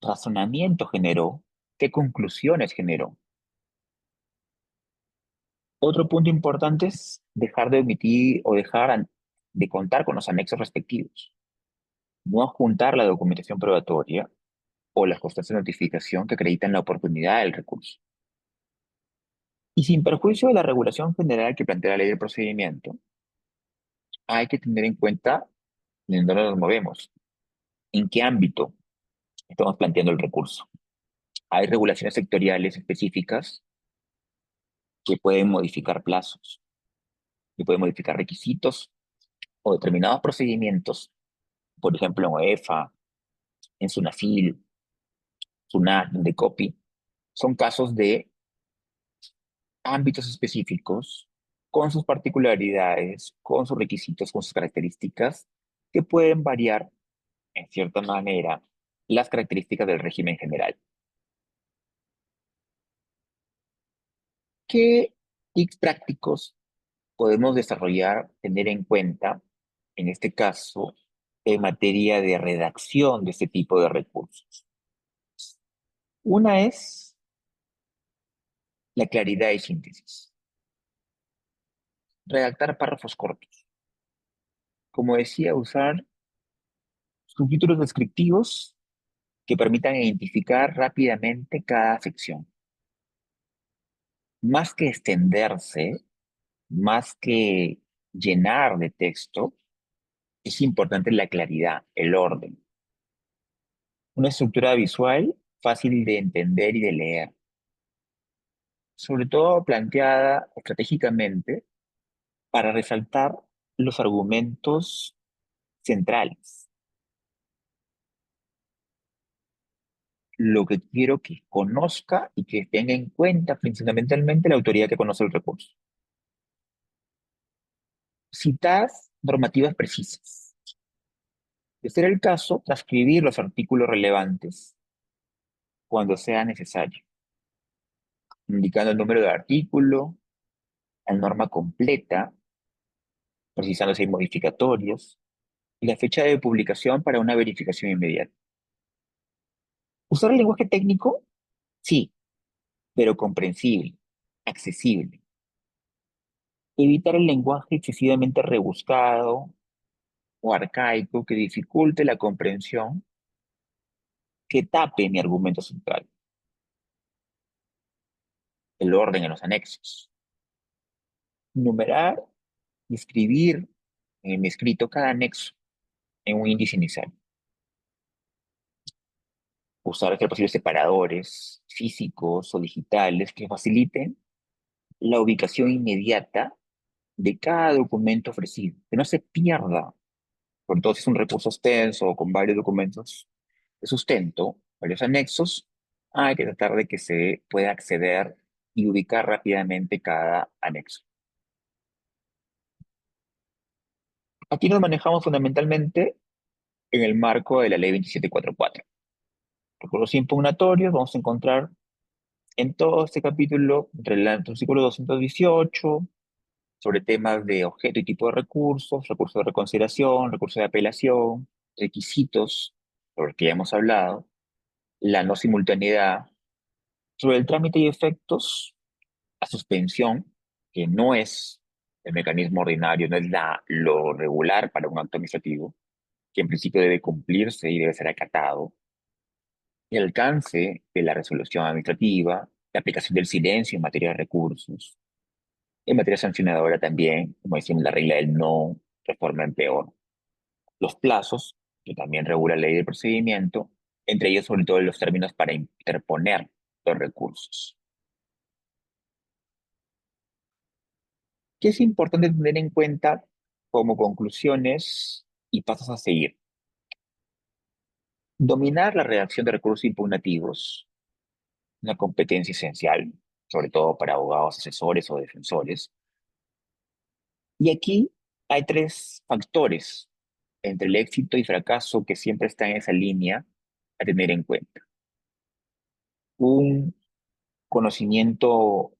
razonamiento generó, qué conclusiones generó. Otro punto importante es dejar de omitir o de contar con los anexos respectivos. No adjuntar la documentación probatoria o las constancias de notificación que acreditan la oportunidad del recurso. Y sin perjuicio de la regulación general que plantea la ley del procedimiento, hay que tener en cuenta en dónde nos movemos, en qué ámbito estamos planteando el recurso. Hay regulaciones sectoriales específicas que pueden modificar plazos, que pueden modificar requisitos o determinados procedimientos, por ejemplo, en OEFA, en SUNAFIL, SUNAT, DECOPI, son casos de ámbitos específicos con sus particularidades, con sus requisitos, con sus características, que pueden variar, en cierta manera, las características del régimen general. ¿Qué tips prácticos podemos desarrollar, tener en cuenta, en este caso, en materia de redacción de este tipo de recursos? Una es la claridad y síntesis. Redactar párrafos cortos. Como decía, usar subtítulos descriptivos que permitan identificar rápidamente cada sección. Más que extenderse, más que llenar de texto, es importante la claridad, el orden. Una estructura visual fácil de entender y de leer, sobre todo planteada estratégicamente para resaltar los argumentos centrales. Lo que quiero que conozca y que tenga en cuenta fundamentalmente la autoridad que conoce el recurso. Citar normativas precisas. De ser el caso, transcribir los artículos relevantes cuando sea necesario, indicando el número de artículo, la norma completa, precisando si hay modificatorios, y la fecha de publicación para una verificación inmediata. ¿Usar el lenguaje técnico? Sí, pero comprensible, accesible. Evitar el lenguaje excesivamente rebuscado o arcaico que dificulte la comprensión, que tape mi argumento central. El orden en los anexos. Numerar y escribir en mi escrito cada anexo en un índice inicial. Usar posibles separadores físicos o digitales que faciliten la ubicación inmediata de cada documento ofrecido, que no se pierda. Por todo, si es un recurso extenso o con varios documentos de sustento, varios anexos, hay que tratar de que se pueda acceder y ubicar rápidamente cada anexo. Aquí nos manejamos fundamentalmente en el marco de la ley 2744. Recursos impugnatorios vamos a encontrar en todo este capítulo, entre el artículo 218, sobre temas de objeto y tipo de recursos, recursos de reconsideración, recursos de apelación, requisitos, sobre los que ya hemos hablado, la no simultaneidad, sobre el trámite y efectos, la suspensión, que no es el mecanismo ordinario, no es lo regular para un acto administrativo, que en principio debe cumplirse y debe ser acatado, el alcance de la resolución administrativa, la aplicación del silencio en materia de recursos, en materia sancionadora también, como decimos, la regla del no reforma en peor. Los plazos, que también regula la ley de procedimiento, entre ellos sobre todo los términos para interponer los recursos. ¿Qué es importante tener en cuenta como conclusiones y pasos a seguir? Dominar la redacción de recursos impugnativos, una competencia esencial, sobre todo para abogados, asesores o defensores. Y aquí hay tres factores entre el éxito y fracaso que siempre están en esa línea a tener en cuenta. Un conocimiento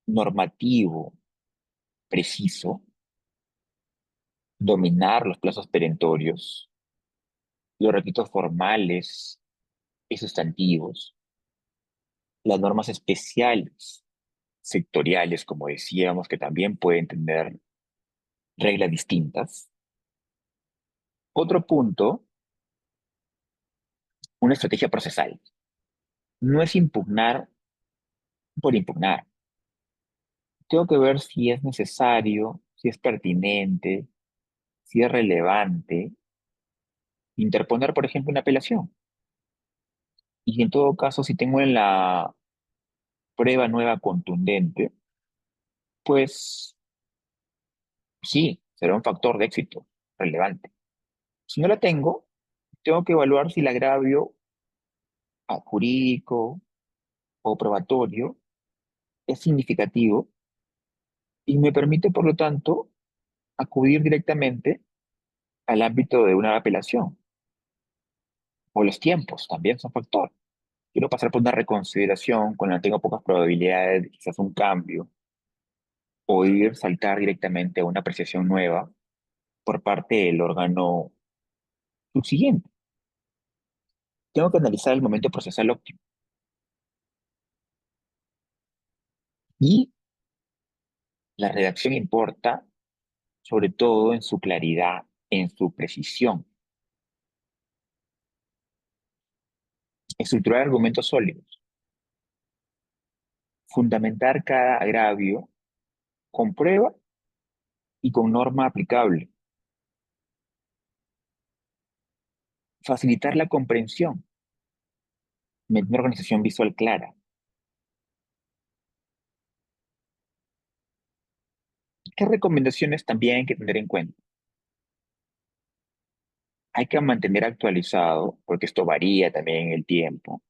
normativo preciso, dominar los plazos perentorios, los requisitos formales y sustantivos, las normas especiales, sectoriales, como decíamos, que también pueden tener reglas distintas. Otro punto, una estrategia procesal. No es impugnar por impugnar. Tengo que ver si es necesario, si es pertinente, si es relevante interponer, por ejemplo, una apelación. Y en todo caso, si tengo en la prueba nueva contundente, pues sí, será un factor de éxito relevante. Si no la tengo que evaluar si el agravio jurídico o probatorio es significativo y me permite, por lo tanto, acudir directamente al ámbito de una apelación. O los tiempos también son factor. Quiero pasar por una reconsideración con la que tengo pocas probabilidades de quizás un cambio o ir saltar directamente a una apreciación nueva por parte del órgano subsiguiente. Tengo que analizar el momento procesal óptimo y la redacción importa sobre todo en su claridad, en su precisión, estructurar argumentos sólidos, fundamentar cada agravio con prueba y con norma aplicable, facilitar la comprensión, mediante una organización visual clara. ¿Qué recomendaciones también hay que tener en cuenta? Hay que mantener actualizado, porque esto varía también en el tiempo,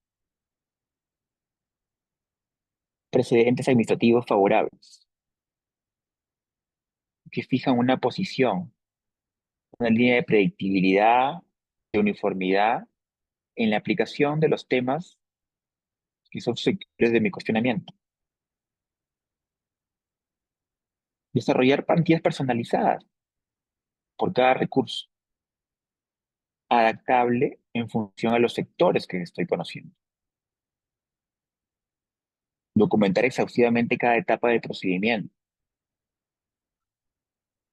precedentes administrativos favorables, que fijan una posición, una línea de predictibilidad de uniformidad en la aplicación de los temas que son susceptibles de mi cuestionamiento. Desarrollar plantillas personalizadas por cada recurso, adaptable en función a los sectores que estoy conociendo. Documentar exhaustivamente cada etapa del procedimiento,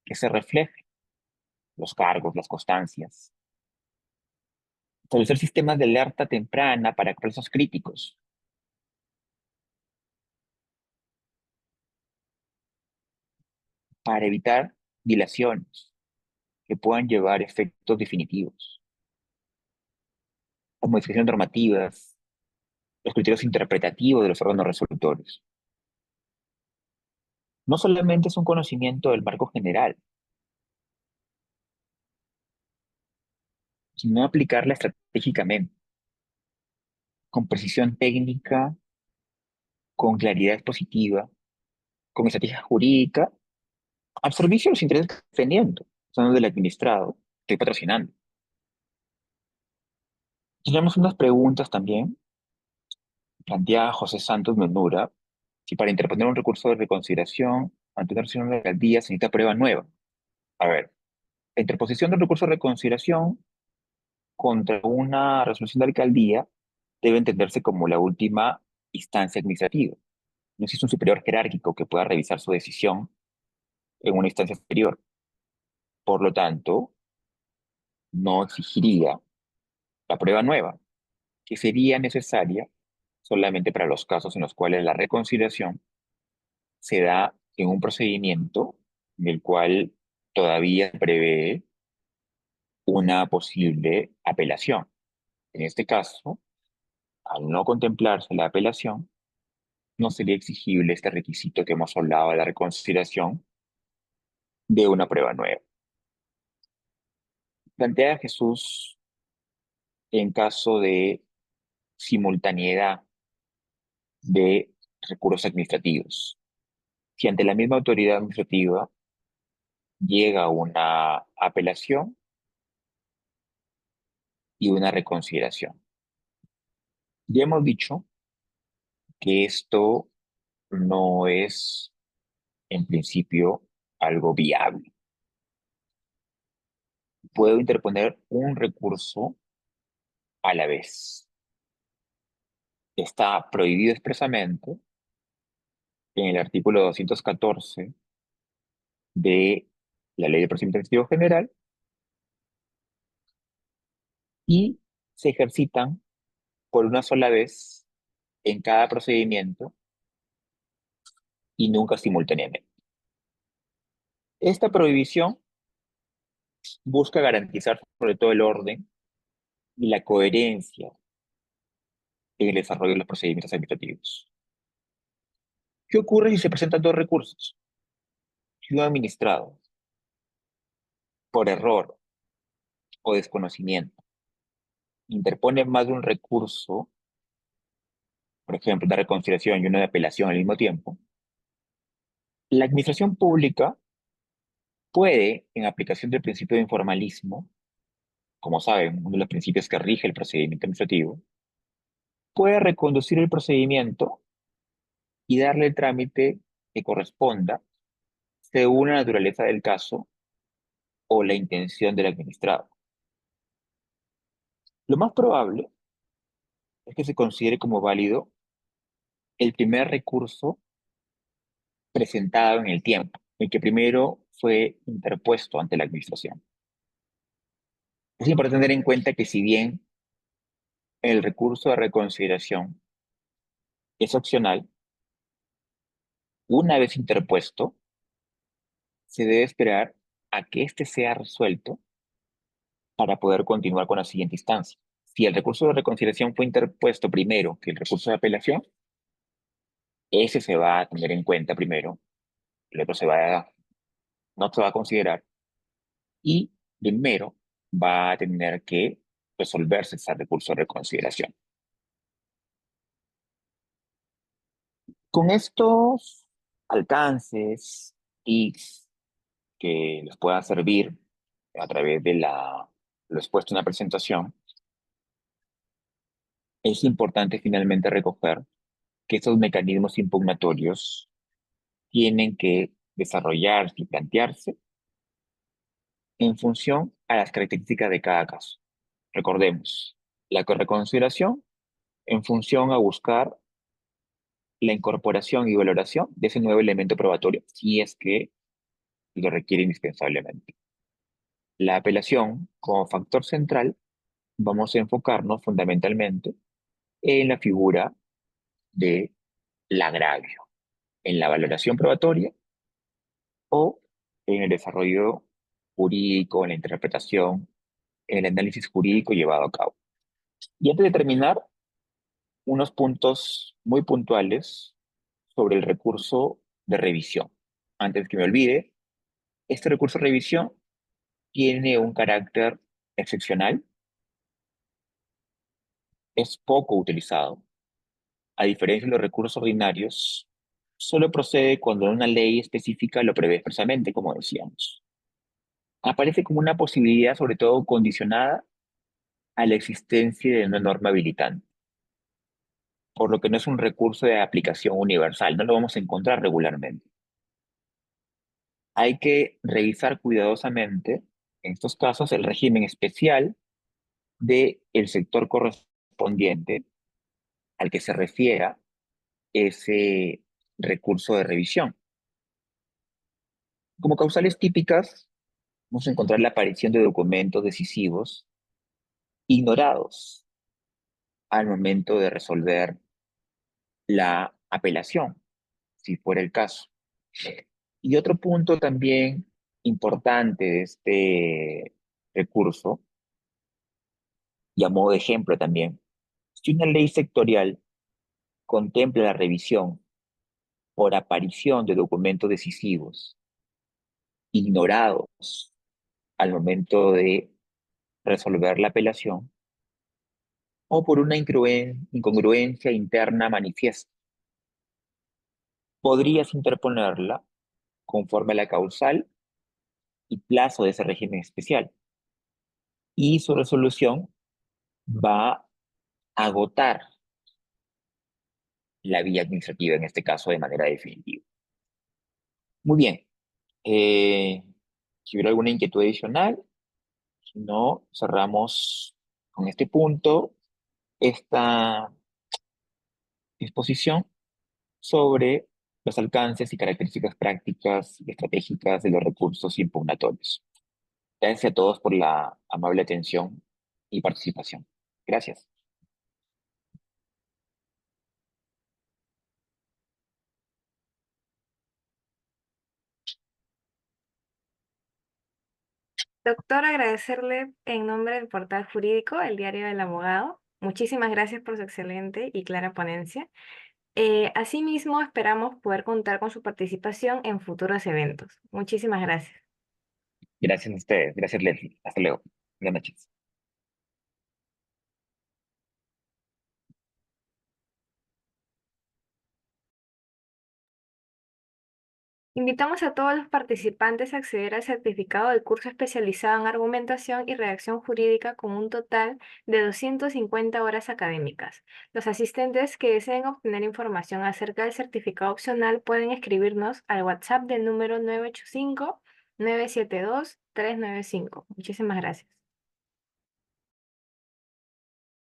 que se refleje los cargos, las constancias. Establecer sistemas de alerta temprana para procesos críticos, para evitar dilaciones que puedan llevar a efectos definitivos. Las modificaciones normativas, los criterios interpretativos de los órganos resolutores. No solamente es un conocimiento del marco general, sino aplicarla estratégicamente, con precisión técnica, con claridad expositiva, con estrategia jurídica, al servicio de los intereses que estoy defendiendo, son del administrado, estoy patrocinando. Tenemos unas preguntas también, plantea José Santos Menura, si para interponer un recurso de reconsideración ante una resolución de la alcaldía se necesita prueba nueva. A ver, la interposición de un recurso de reconsideración contra una resolución de alcaldía debe entenderse como la última instancia administrativa. No existe un superior jerárquico que pueda revisar su decisión en una instancia superior. Por lo tanto, no exigiría la prueba nueva, que sería necesaria solamente para los casos en los cuales la reconsideración se da en un procedimiento en el cual todavía prevé una posible apelación. En este caso, al no contemplarse la apelación, no sería exigible este requisito que hemos hablado de la reconsideración de una prueba nueva. Plantea Jesús en caso de simultaneidad de recursos administrativos. Si ante la misma autoridad administrativa llega una apelación y una reconsideración. Ya hemos dicho que esto no es, en principio, algo viable. Puedo interponer un recurso a la vez. Está prohibido expresamente en el artículo 214 de la Ley de Procedimiento Administrativo General y se ejercitan por una sola vez en cada procedimiento y nunca simultáneamente. Esta prohibición busca garantizar sobre todo el orden y la coherencia en el desarrollo de los procedimientos administrativos. ¿Qué ocurre si se presentan dos recursos? Si un administrado, por error o desconocimiento, interpone más de un recurso, por ejemplo, una reconsideración y una de apelación al mismo tiempo, la administración pública puede, en aplicación del principio de informalismo, como saben, uno de los principios que rige el procedimiento administrativo, puede reconducir el procedimiento y darle el trámite que corresponda según la naturaleza del caso o la intención del administrado. Lo más probable es que se considere como válido el primer recurso presentado en el tiempo, el que primero fue interpuesto ante la administración. Es importante tener en cuenta que si bien el recurso de reconsideración es opcional, una vez interpuesto, se debe esperar a que éste sea resuelto para poder continuar con la siguiente instancia. Si el recurso de reconciliación fue interpuesto primero que el recurso de apelación, ese se va a tener en cuenta primero, el otro no se va a considerar, y primero va a tener que resolverse ese recurso de reconsideración. Con estos alcances, tips que les puedan servir a través de la lo expuesto en la presentación, es importante finalmente recoger que estos mecanismos impugnatorios tienen que desarrollarse y plantearse en función a las características de cada caso. Recordemos, la reconsideración en función a buscar la incorporación y valoración de ese nuevo elemento probatorio, si es que lo requiere indispensablemente. La apelación, como factor central, vamos a enfocarnos fundamentalmente en la figura del agravio, en la valoración probatoria o en el desarrollo jurídico, en la interpretación, en el análisis jurídico llevado a cabo. Y antes de terminar, unos puntos muy puntuales sobre el recurso de revisión. Antes que me olvide, este recurso de revisión tiene un carácter excepcional, es poco utilizado. A diferencia de los recursos ordinarios, solo procede cuando una ley específica lo prevé expresamente, como decíamos. Aparece como una posibilidad, sobre todo condicionada a la existencia de una norma habilitante, por lo que no es un recurso de aplicación universal, no lo vamos a encontrar regularmente. Hay que revisar cuidadosamente, en estos casos, el régimen especial del sector correspondiente al que se refiera ese recurso de revisión. Como causales típicas, vamos a encontrar la aparición de documentos decisivos ignorados al momento de resolver la apelación, si fuera el caso. Y otro punto también importante de este recurso, y a modo de ejemplo también, si una ley sectorial contempla la revisión por aparición de documentos decisivos ignorados al momento de resolver la apelación, o por una incongruencia interna manifiesta, podrías interponerla conforme a la causal y plazo de ese régimen especial, y su resolución va a agotar la vía administrativa, en este caso de manera definitiva. Muy bien. Eh, si hubiera alguna inquietud adicional, si no, cerramos con este punto esta exposición sobre los alcances y características prácticas y estratégicas de los recursos impugnatorios. Gracias a todos por la amable atención y participación. Gracias.
Doctor, agradecerle en nombre del portal jurídico, el Diario del Abogado. Muchísimas gracias por su excelente y clara ponencia. Asimismo, esperamos poder contar con su participación en futuros eventos. Muchísimas gracias.
Gracias a ustedes. Gracias, Leslie. Hasta luego. Buenas noches.
Invitamos a todos los participantes a acceder al certificado del curso especializado en argumentación y redacción jurídica con un total de 250 horas académicas. Los asistentes que deseen obtener información acerca del certificado opcional pueden escribirnos al WhatsApp del número 985-972-395. Muchísimas gracias.